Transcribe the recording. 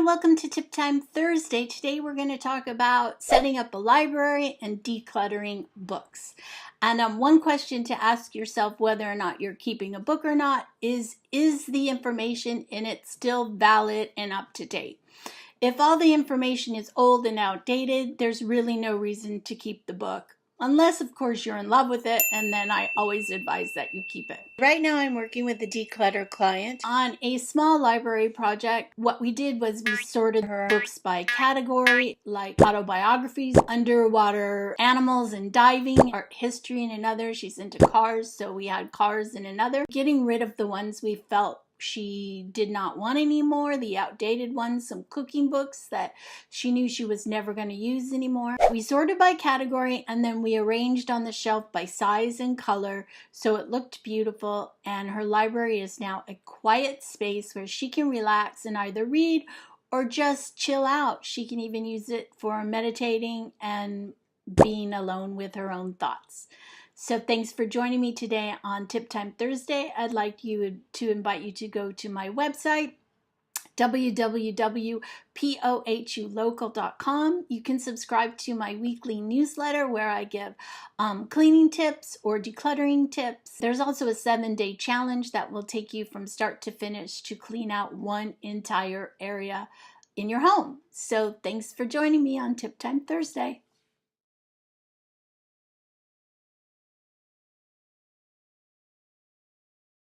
and welcome to Tip Time Thursday. Today we're going to talk about setting up a library and decluttering books. And one question to ask yourself whether or not you're keeping a book or not is the information in it still valid and up to date? If all the information is old and outdated, there's really no reason to keep the book. Unless, of course, you're in love with it, and then I always advise that you keep it. Right now, I'm working with a declutter client on a small library project. What we did was we sorted her books by category, like autobiographies, underwater animals and diving, art history in another. She's into cars, so we had cars in another. Getting rid of the ones we felt she did not want anymore, the outdated ones, some cooking books that she knew she was never going to use anymore. We sorted by category and then we arranged on the shelf by size and color so it looked beautiful, and her library is now a quiet space where she can relax and either read or just chill out. She can even use it for meditating and being alone with her own thoughts. So thanks for joining me today on Tip Time Thursday. I'd like to invite you to go to my website, www.pohulocal.com. You can subscribe to my weekly newsletter where I give cleaning tips or decluttering tips. There's also a 7-day challenge that will take you from start to finish to clean out one entire area in your home. So thanks for joining me on Tip Time Thursday.